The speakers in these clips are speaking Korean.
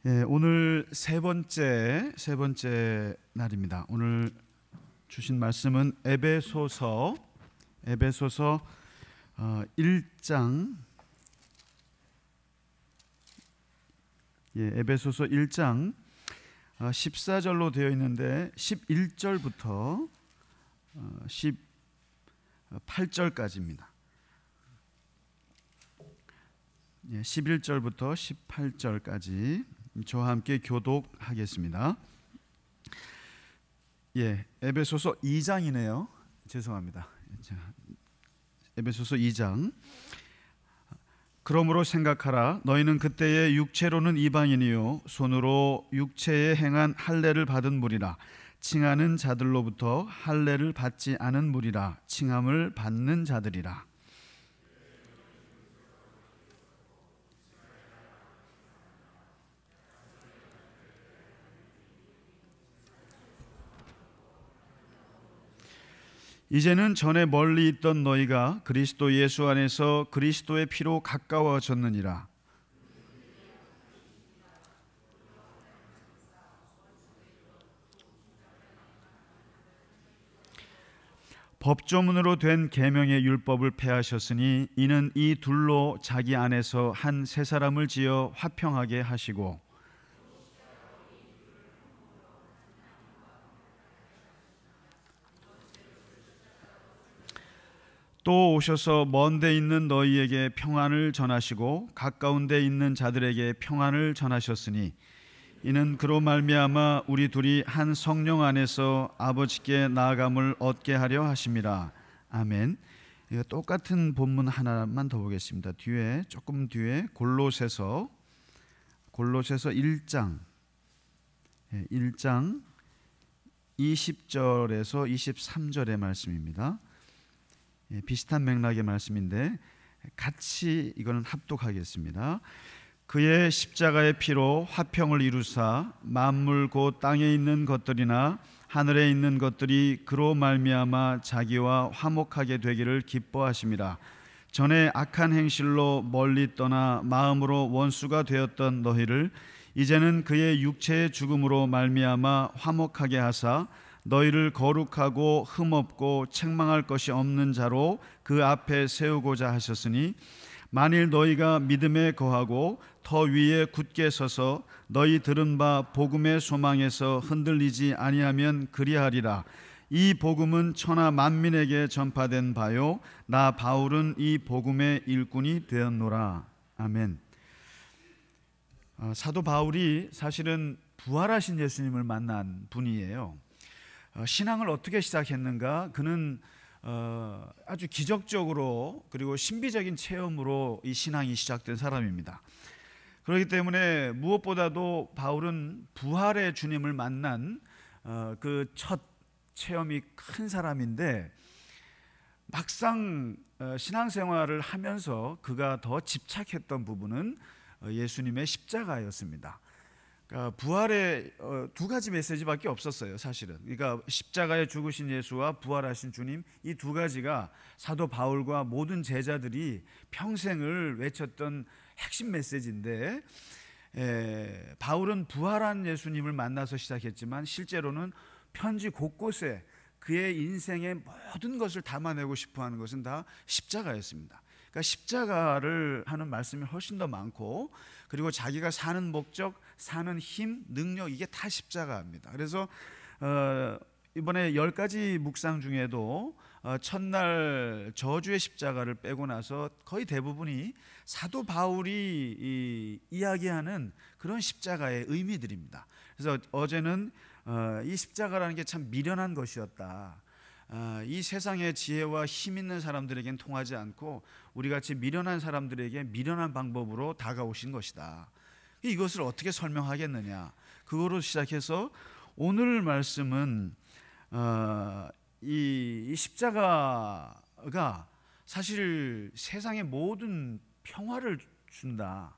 오늘 세 번째 날입니다. 오늘 주신 말씀은 에베소서 1장 에베소서 1장 14절로 되어 있는데 11절부터 18절까지입니다. 11절부터 18절까지 저와 함께 교독하겠습니다. 에베소서 2장이네요. 죄송합니다. 에베소서 2장. 그러므로 생각하라. 너희는 그때의 육체로는 이방인이요 손으로 육체에 행한 할례를 받은 무리라. 칭하는 자들로부터 할례를 받지 않은 무리라. 칭함을 받는 자들이라. 이제는 전에 멀리 있던 너희가 그리스도 예수 안에서 그리스도의 피로 가까워졌느니라. 법조문으로 된 계명의 율법을 폐하셨으니 이는 이 둘로 자기 안에서 한 새 사람을 지어 화평하게 하시고 또 오셔서 먼 데 있는 너희에게 평안을 전하시고 가까운 데 있는 자들에게 평안을 전하셨으니 이는 그로 말미암아 우리 둘이 한 성령 안에서 아버지께 나아감을 얻게 하려 하심이라. 아멘. 똑같은 본문 하나만 더 보겠습니다. 조금 뒤에 골로새서 1장 20절에서 23절의 말씀입니다. 비슷한 맥락의 말씀인데 같이 이거는 합독하겠습니다. 그의 십자가의 피로 화평을 이루사 만물 곧 땅에 있는 것들이나 하늘에 있는 것들이 그로 말미암아 자기와 화목하게 되기를 기뻐하심이라. 전에 악한 행실로 멀리 떠나 마음으로 원수가 되었던 너희를 이제는 그의 육체의 죽음으로 말미암아 화목하게 하사 너희를 거룩하고 흠없고 책망할 것이 없는 자로 그 앞에 세우고자 하셨으니 만일 너희가 믿음에 거하고 더 위에 굳게 서서 너희 들은 바 복음의 소망에서 흔들리지 아니하면 그리하리라. 이 복음은 천하 만민에게 전파된 바요 나 바울은 이 복음의 일꾼이 되었노라. 아멘. 사도 바울이 사실은 부활하신 예수님을 만난 분이에요. 신앙을 어떻게 시작했는가? 그는 아주 기적적으로 그리고 신비적인 체험으로 이 신앙이 시작된 사람입니다. 그렇기 때문에 무엇보다도 바울은 부활의 주님을 만난 그 첫 체험이 큰 사람인데 막상 신앙생활을 하면서 그가 더 집착했던 부분은 예수님의 십자가였습니다. 그러니까 부활의 두 가지 메시지밖에 없었어요, 사실은. 그러니까 십자가에 죽으신 예수와 부활하신 주님, 이 두 가지가 사도 바울과 모든 제자들이 평생을 외쳤던 핵심 메시지인데 바울은 부활한 예수님을 만나서 시작했지만 실제로는 편지 곳곳에 그의 인생의 모든 것을 담아내고 싶어하는 것은 다 십자가였습니다. 그러니까 십자가를 하는 말씀이 훨씬 더 많고 그리고 자기가 사는 목적, 사는 힘, 능력 이게 다 십자가입니다. 그래서 이번에 10가지 묵상 중에도 첫날 저주의 십자가를 빼고 나서 거의 대부분이 사도 바울이 이야기하는 그런 십자가의 의미들입니다. 그래서 어제는 이 십자가라는 게 참 미련한 것이었다. 이 세상의 지혜와 힘 있는 사람들에겐 통하지 않고 우리같이 미련한 사람들에게 미련한 방법으로 다가오신 것이다. 이것을 어떻게 설명하겠느냐, 그거로 시작해서 오늘 말씀은 이 십자가가 사실 세상의 모든 평화를 준다,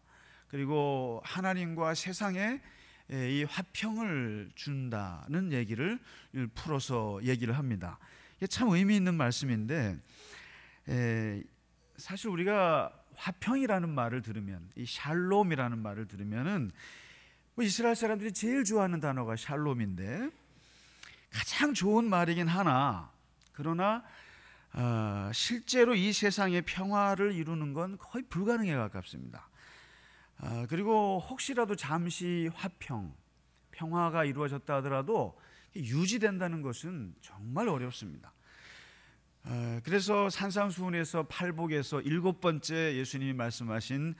그리고 하나님과 세상에 이 화평을 준다는 얘기를 풀어서 얘기를 합니다. 이게 참 의미 있는 말씀인데 사실 우리가 화평이라는 말을 들으면, 이 샬롬이라는 말을 들으면은 이스라엘 사람들이 제일 좋아하는 단어가 샬롬인데 가장 좋은 말이긴 하나, 그러나 실제로 이 세상의 평화를 이루는 건 거의 불가능에 가깝습니다. 그리고 혹시라도 잠시 평화가 이루어졌다 하더라도 유지된다는 것은 정말 어렵습니다. 그래서 산상수훈에서 팔복에서 7번째 예수님이 말씀하신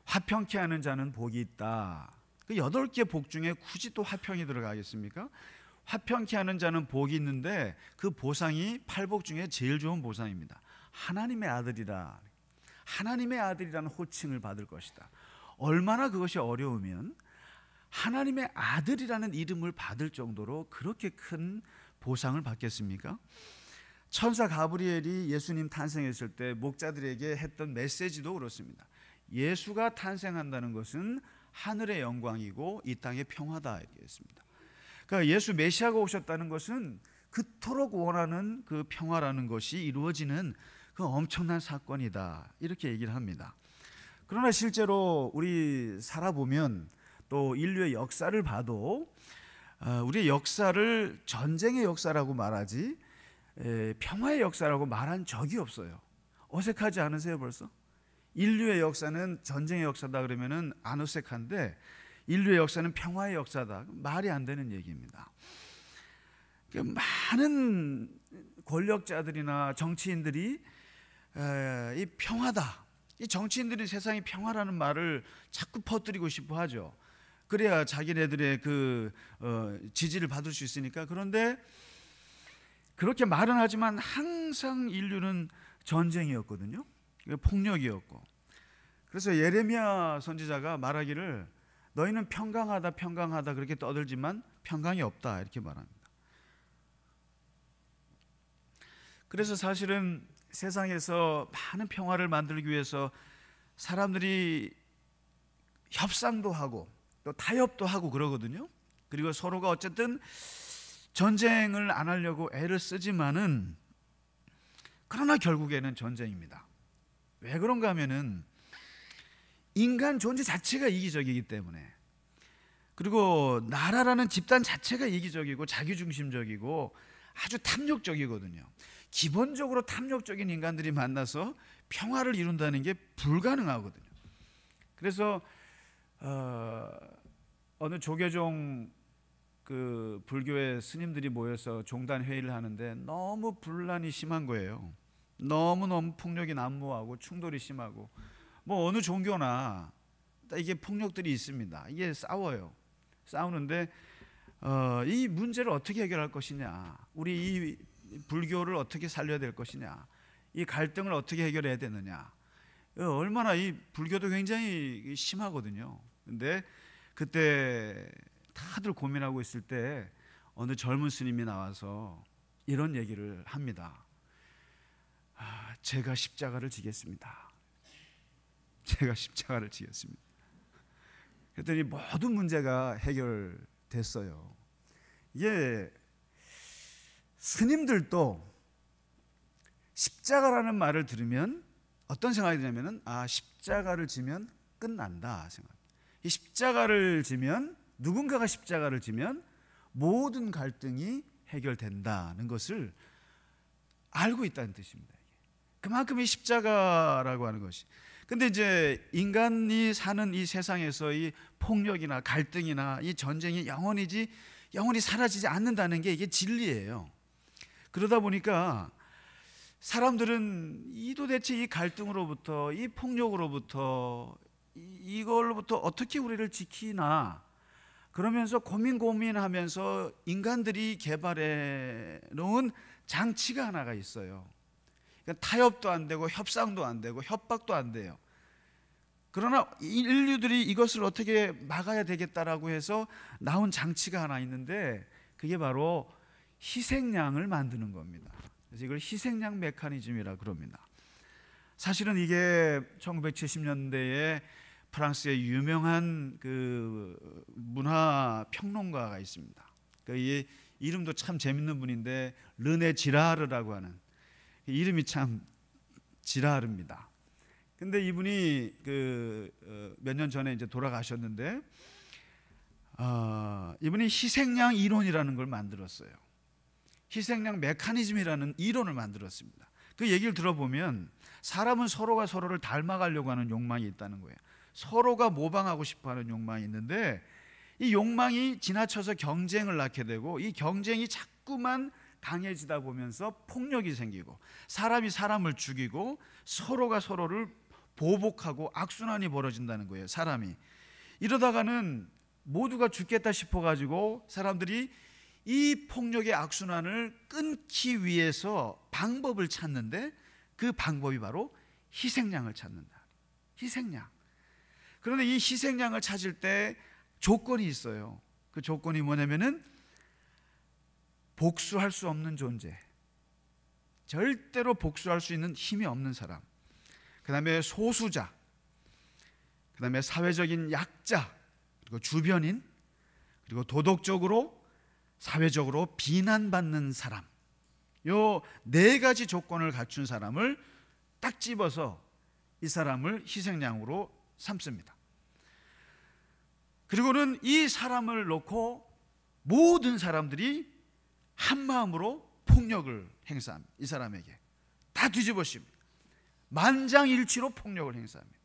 화평케 하는 자는 복이 있다. 그 8개 복 중에 굳이 또 화평이 들어가겠습니까? 화평케 하는 자는 복이 있는데 그 보상이 팔복 중에 제일 좋은 보상입니다. 하나님의 아들이라, 하나님의 아들이라는 호칭을 받을 것이다. 얼마나 그것이 어려우면 하나님의 아들이라는 이름을 받을 정도로 그렇게 큰 보상을 받겠습니까? 천사 가브리엘이 예수님 탄생했을 때 목자들에게 했던 메시지도 그렇습니다. 예수가 탄생한다는 것은 하늘의 영광이고 이 땅의 평화다 이렇게 했습니다. 그러니까 예수 메시아가 오셨다는 것은 그토록 원하는 그 평화라는 것이 이루어지는 그 엄청난 사건이다 이렇게 얘기를 합니다. 그러나 실제로 우리 살아보면 또 인류의 역사를 봐도 우리의 역사를 전쟁의 역사라고 말하지 평화의 역사라고 말한 적이 없어요. 어색하지 않으세요 벌써? 인류의 역사는 전쟁의 역사다 그러면은 안 어색한데 인류의 역사는 평화의 역사다. 말이 안 되는 얘기입니다. 많은 권력자들이나 정치인들이 이 평화다. 이 정치인들이 세상이 평화라는 말을 자꾸 퍼뜨리고 싶어 하죠. 그래야 자기네들의 그 지지를 받을 수 있으니까. 그런데 그렇게 말은 하지만 항상 인류는 전쟁이었거든요. 폭력이었고. 그래서 예레미야 선지자가 말하기를 너희는 평강하다 그렇게 떠들지만 평강이 없다 이렇게 말합니다. 그래서 사실은 세상에서 많은 평화를 만들기 위해서 사람들이 협상도 하고 또 타협도 하고 그러거든요. 그리고 서로가 어쨌든 전쟁을 안 하려고 애를 쓰지만은 그러나 결국에는 전쟁입니다. 왜 그런가 하면은 인간 존재 자체가 이기적이기 때문에, 그리고 나라라는 집단 자체가 이기적이고 자기중심적이고 아주 탐욕적이거든요. 기본적으로 탐욕적인 인간들이 만나서 평화를 이룬다는 게 불가능하거든요. 그래서 어느 조계종 그 불교의 스님들이 모여서 종단 회의를 하는데 너무 분란이 심한 거예요. 너무너무 폭력이 난무하고 충돌이 심하고, 뭐 어느 종교나 이게 폭력들이 있습니다. 이게 싸우는데 이 문제를 어떻게 해결할 것이냐, 우리 이 불교를 어떻게 살려야 될 것이냐, 이 갈등을 어떻게 해결해야 되느냐, 얼마나 이 불교도 굉장히 심하거든요. 근데 그때 다들 고민하고 있을 때 어느 젊은 스님이 나와서 이런 얘기를 합니다. 제가 십자가를 지겠습니다. 제가 십자가를 지겠습니다. 그랬더니 모든 문제가 해결됐어요. 이게 스님들도 십자가라는 말을 들으면 어떤 생각이 드냐면은 십자가를 지면 끝난다 생각. 이 십자가를 지면, 누군가가 십자가를 지면 모든 갈등이 해결된다는 것을 알고 있다는 뜻입니다. 그만큼 이 십자가라고 하는 것이. 근데 이제 인간이 사는 이 세상에서 이 폭력이나 갈등이나 이 전쟁이 영원히 사라지지 않는다는 게 이게 진리예요. 그러다 보니까 사람들은 도대체 이 갈등으로부터, 이 폭력으로부터, 이걸로부터 어떻게 우리를 지키나 그러면서 고민하면서 인간들이 개발해 놓은 장치가 하나가 있어요. 그러니까 타협도 안 되고 협상도 안 되고 협박도 안 돼요. 그러나 인류들이 이것을 어떻게 막아야 되겠다라고 해서 나온 장치가 하나 있는데 그게 바로 희생양을 만드는 겁니다. 그래서 이걸 희생양 메커니즘이라 그럽니다. 사실은 이게 1970년대에 프랑스의 유명한 그 문화 평론가가 있습니다. 이 이름도 참 재밌는 분인데 르네 지라르라고 하는, 이름이 참 지라르입니다. 근데 이분이 몇 년 전에 이제 돌아가셨는데 이분이 희생양 이론이라는 걸 만들었어요. 희생양 메커니즘이라는 이론을 만들었습니다. 그 얘기를 들어보면 사람은 서로가 서로를 닮아가려고 하는 욕망이 있다는 거예요. 서로가 모방하고 싶어하는 욕망이 있는데 이 욕망이 지나쳐서 경쟁을 낳게 되고 이 경쟁이 자꾸만 강해지다 보면서 폭력이 생기고 사람이 사람을 죽이고 서로가 서로를 보복하고 악순환이 벌어진다는 거예요. 사람이 이러다가는 모두가 죽겠다 싶어가지고 사람들이 이 폭력의 악순환을 끊기 위해서 방법을 찾는데 그 방법이 바로 희생양을 찾는다. 희생양. 그런데 이 희생양을 찾을 때 조건이 있어요. 그 조건이 뭐냐면은 복수할 수 없는 존재, 절대로 복수할 수 있는 힘이 없는 사람, 그 다음에 소수자, 그 다음에 사회적인 약자, 그리고 주변인, 그리고 도덕적으로 사회적으로 비난받는 사람, 요 네 가지 조건을 갖춘 사람을 딱 집어서 이 사람을 희생양으로 삼습니다. 그리고는 이 사람을 놓고 모든 사람들이 한 마음으로 폭력을 행사합니다. 이 사람에게 다 뒤집어씌웁니다. 만장일치로 폭력을 행사합니다.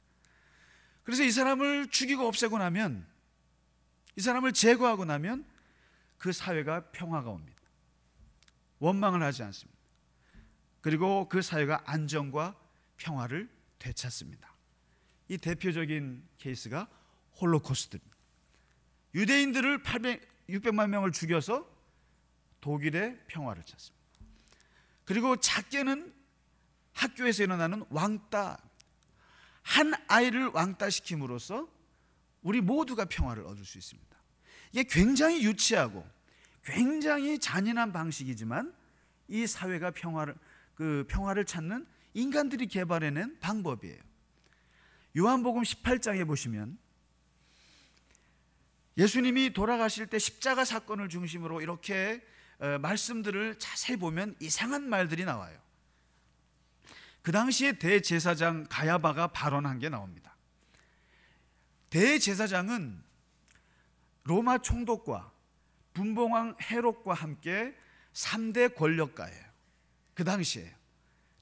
그래서 이 사람을 죽이고 없애고 나면, 이 사람을 제거하고 나면 그 사회가 평화가 옵니다. 원망을 하지 않습니다. 그리고 그 사회가 안정과 평화를 되찾습니다. 이 대표적인 케이스가 홀로코스트입니다. 유대인들을 600만 명을 죽여서 독일의 평화를 찾습니다. 그리고 작게는 학교에서 일어나는 왕따, 한 아이를 왕따시킴으로써 우리 모두가 평화를 얻을 수 있습니다. 이게 굉장히 유치하고 굉장히 잔인한 방식이지만 이 사회가 평화를 찾는 인간들이 개발해낸 방법이에요. 요한복음 18장에 보시면 예수님이 돌아가실 때 십자가 사건을 중심으로 이렇게 말씀들을 자세히 보면 이상한 말들이 나와요. 그 당시에 대제사장 가야바가 발언한 게 나옵니다. 대제사장은 로마 총독과 분봉왕 헤롯과 함께 3대 권력가예요. 그 당시에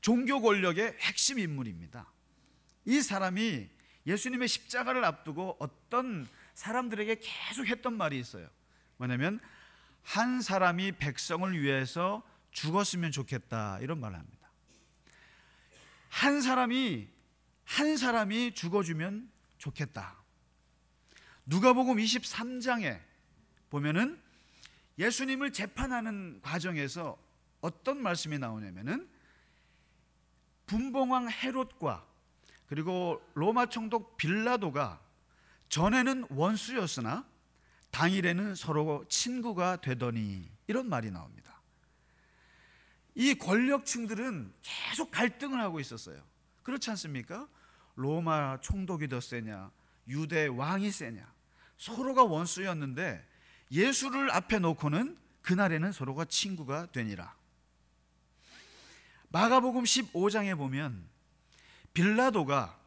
종교 권력의 핵심 인물입니다. 이 사람이 예수님의 십자가를 앞두고 어떤 사람들에게 계속 했던 말이 있어요. 뭐냐면 한 사람이 백성을 위해서 죽었으면 좋겠다, 이런 말을 합니다. 한 사람이 죽어주면 좋겠다. 누가복음 23장에 보면은 예수님을 재판하는 과정에서 어떤 말씀이 나오냐면은 분봉왕 헤롯과 그리고 로마 총독 빌라도가 전에는 원수였으나 당일에는 서로 친구가 되더니, 이런 말이 나옵니다. 이 권력층들은 계속 갈등을 하고 있었어요. 그렇지 않습니까? 로마 총독이 더 세냐, 유대 왕이 세냐, 서로가 원수였는데 예수를 앞에 놓고는 그날에는 서로가 친구가 되니라. 마가복음 15장에 보면 빌라도가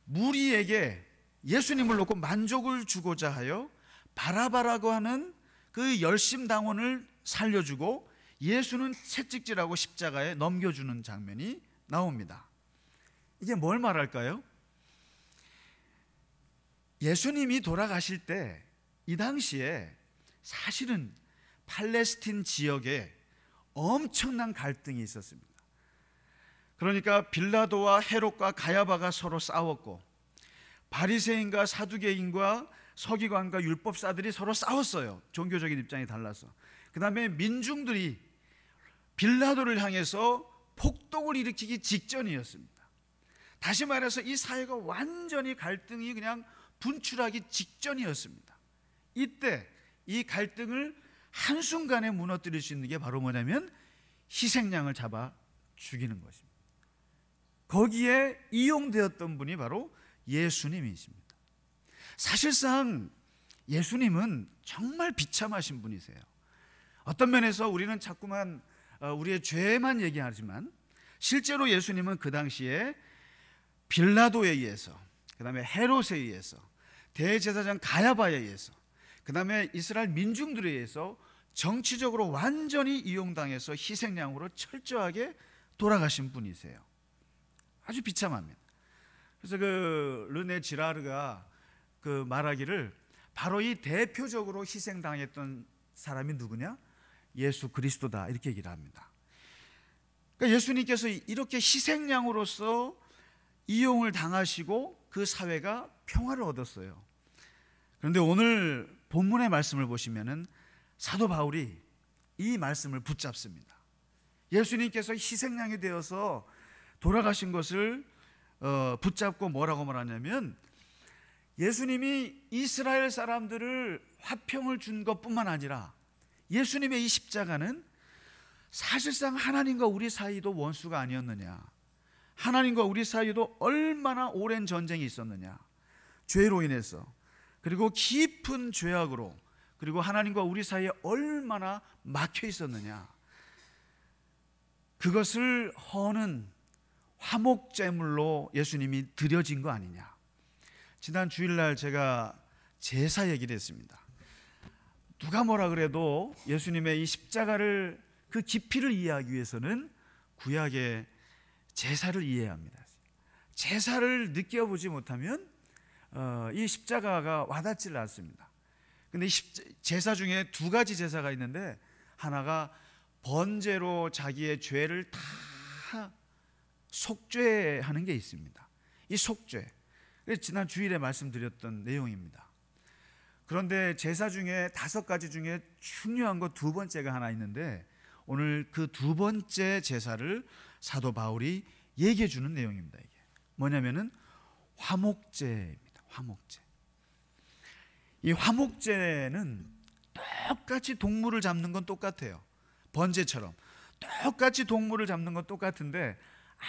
무리에게 예수님을 놓고 만족을 주고자 하여 바라바라고 하는 그 열심당원을 살려주고 예수는 채찍질하고 십자가에 넘겨주는 장면이 나옵니다. 이게 뭘 말할까요? 예수님이 돌아가실 때 이 당시에 사실은 팔레스틴 지역에 엄청난 갈등이 있었습니다. 그러니까 빌라도와 헤롯과 가야바가 서로 싸웠고 바리새인과 사두개인과 서기관과 율법사들이 서로 싸웠어요. 종교적인 입장이 달라서. 그 다음에 민중들이 빌라도를 향해서 폭동을 일으키기 직전이었습니다. 다시 말해서 이 사회가 완전히 갈등이 그냥 분출하기 직전이었습니다. 이때 이 갈등을 한순간에 무너뜨릴 수 있는 게 바로 뭐냐면 희생양을 잡아 죽이는 것입니다. 거기에 이용되었던 분이 바로 예수님이십니다. 사실상 예수님은 정말 비참하신 분이세요. 어떤 면에서 우리는 자꾸만 우리의 죄만 얘기하지만 실제로 예수님은 그 당시에 빌라도에 의해서, 그 다음에 헤롯에 의해서, 대제사장 가야바에 의해서, 그 다음에 이스라엘 민중들에 의해서 정치적으로 완전히 이용당해서 희생양으로 철저하게 돌아가신 분이세요. 아주 비참합니다. 그래서 그 르네 지라르가 그 말하기를 바로 이 대표적으로 희생당했던 사람이 누구냐? 예수 그리스도다, 이렇게 얘기를 합니다. 그러니까 예수님께서 이렇게 희생양으로서 이용을 당하시고 그 사회가 평화를 얻었어요. 그런데 오늘 본문의 말씀을 보시면은 사도 바울이 이 말씀을 붙잡습니다. 예수님께서 희생양이 되어서 돌아가신 것을 붙잡고 뭐라고 말하냐면, 예수님이 이스라엘 사람들을 화평을 준 것뿐만 아니라 예수님의 이 십자가는 사실상 하나님과 우리 사이도 원수가 아니었느냐, 하나님과 우리 사이도 얼마나 오랜 전쟁이 있었느냐, 죄로 인해서, 그리고 깊은 죄악으로, 그리고 하나님과 우리 사이에 얼마나 막혀 있었느냐, 그것을 허는 화목제물로 예수님이 드려진 거 아니냐. 지난 주일날 제가 제사 얘기를 했습니다. 누가 뭐라 그래도 예수님의 이 십자가를, 그 깊이를 이해하기 위해서는 구약의 제사를 이해해야 합니다. 제사를 느껴보지 못하면 이 십자가가 와닿지를 않습니다. 근데 제사 중에 두 가지 제사가 있는데, 하나가 번제로 자기의 죄를 다 속죄하는 게 있습니다. 이 속죄, 지난 주일에 말씀드렸던 내용입니다. 그런데 제사 중에 5가지 중에 중요한 거 두 번째가 하나 있는데, 오늘 그 두 번째 제사를 사도 바울이 얘기해 주는 내용입니다. 이게 뭐냐면은 화목제입니다. 화목제. 이 화목제는 똑같이 동물을 잡는 건 똑같아요. 번제처럼 똑같이 동물을 잡는 건 똑같은데,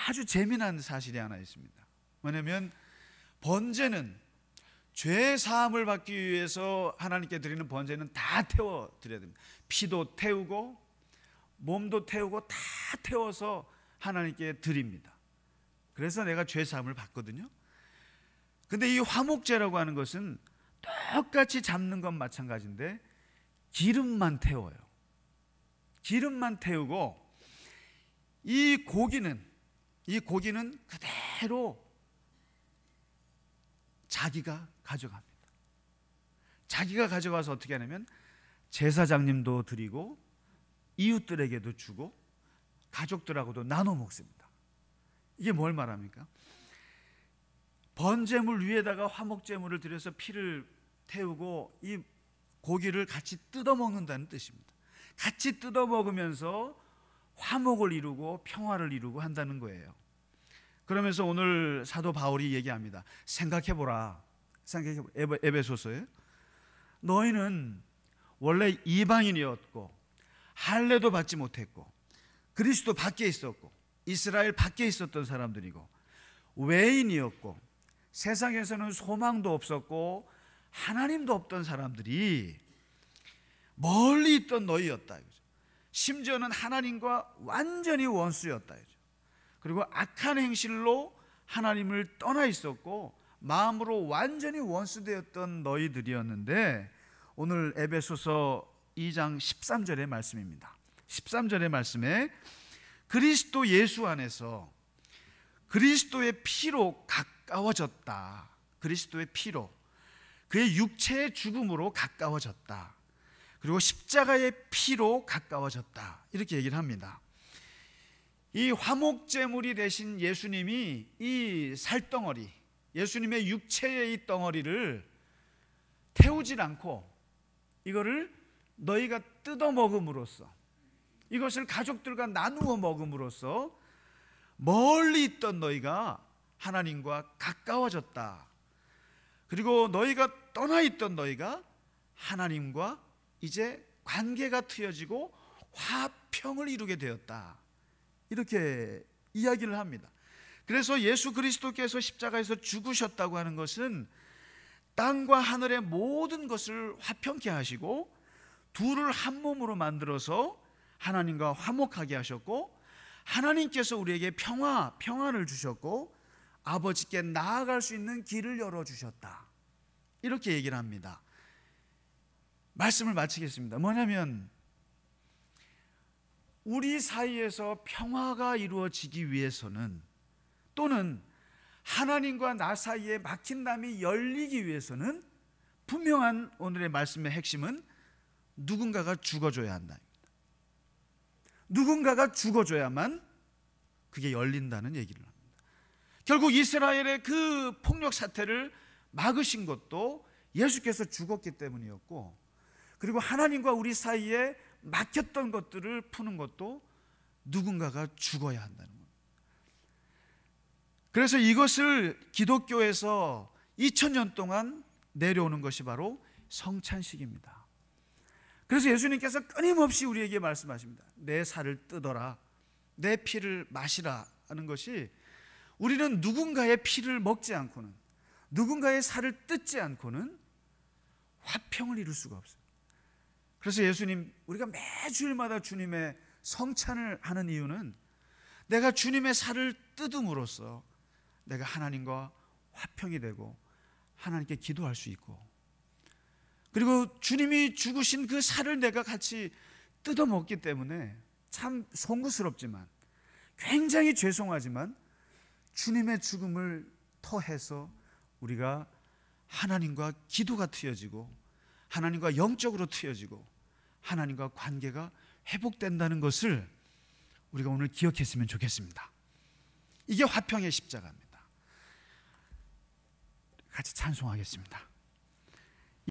아주 재미난 사실이 하나 있습니다. 뭐냐면 번제는 죄 사함을 받기 위해서 하나님께 드리는 번제는 다 태워 드려야 됩니다. 피도 태우고 몸도 태우고 다 태워서 하나님께 드립니다. 그래서 내가 죄 사함을 받거든요. 근데 이 화목제라고 하는 것은 똑같이 잡는 건 마찬가지인데 기름만 태워요. 기름만 태우고 이 고기는 그대로 자기가 가져갑니다. 자기가 가져가서 어떻게 하냐면 제사장님도 드리고 이웃들에게도 주고 가족들하고도 나눠 먹습니다. 이게 뭘 말합니까? 번제물 위에다가 화목제물을 들여서 피를 태우고 이 고기를 같이 뜯어 먹는다는 뜻입니다. 같이 뜯어 먹으면서 화목을 이루고 평화를 이루고 한다는 거예요. 그러면서 오늘 사도 바울이 얘기합니다. 생각해보라. 에베소서에 너희는 원래 이방인이었고 할례도 받지 못했고 그리스도 밖에 있었고 이스라엘 밖에 있었던 사람들이고 외인이었고 세상에서는 소망도 없었고 하나님도 없던 사람들이 멀리 있던 너희였다. 심지어는 하나님과 완전히 원수였다. 그리고 악한 행실로 하나님을 떠나 있었고 마음으로 완전히 원수되었던 너희들이었는데, 오늘 에베소서 2장 13절의 말씀입니다. 13절의 말씀에 그리스도 예수 안에서 그리스도의 피로 가까워졌다. 그리스도의 피로, 그의 육체의 죽음으로 가까워졌다. 그리고 십자가의 피로 가까워졌다. 이렇게 얘기를 합니다. 이 화목제물이 되신 예수님이 이 살덩어리, 예수님의 육체의 이 덩어리를 태우질 않고 이거를 너희가 뜯어 먹음으로써, 이것을 가족들과 나누어 먹음으로써 멀리 있던 너희가 하나님과 가까워졌다. 그리고 너희가 떠나 있던 너희가 하나님과 이제 관계가 트여지고 화평을 이루게 되었다. 이렇게 이야기를 합니다. 그래서 예수 그리스도께서 십자가에서 죽으셨다고 하는 것은 땅과 하늘의 모든 것을 화평케 하시고 둘을 한 몸으로 만들어서 하나님과 화목하게 하셨고, 하나님께서 우리에게 평안을 주셨고 아버지께 나아갈 수 있는 길을 열어주셨다. 이렇게 얘기를 합니다. 말씀을 마치겠습니다. 뭐냐면 우리 사이에서 평화가 이루어지기 위해서는, 또는 하나님과 나 사이에 막힌 담이 열리기 위해서는, 분명한 오늘의 말씀의 핵심은 누군가가 죽어줘야 한다. 누군가가 죽어줘야만 그게 열린다는 얘기를 합니다. 결국 이스라엘의 그 폭력 사태를 막으신 것도 예수께서 죽었기 때문이었고, 그리고 하나님과 우리 사이에 막혔던 것들을 푸는 것도 누군가가 죽어야 한다는 겁니다. 그래서 이것을 기독교에서 2000년 동안 내려오는 것이 바로 성찬식입니다. 그래서 예수님께서 끊임없이 우리에게 말씀하십니다. 내 살을 뜯어라, 내 피를 마시라 하는 것이, 우리는 누군가의 피를 먹지 않고는, 누군가의 살을 뜯지 않고는 화평을 이룰 수가 없어요. 그래서 예수님, 우리가 매주일마다 주님의 성찬을 하는 이유는 내가 주님의 살을 뜯음으로써 내가 하나님과 화평이 되고 하나님께 기도할 수 있고, 그리고 주님이 죽으신 그 살을 내가 같이 뜯어 먹기 때문에 참 송구스럽지만, 굉장히 죄송하지만 주님의 죽음을 터해서 우리가 하나님과 기도가 트여지고, 하나님과 영적으로 트여지고, 하나님과 관계가 회복된다는 것을 우리가 오늘 기억했으면 좋겠습니다. 이게 화평의 십자가입니다. 같이 찬송하겠습니다.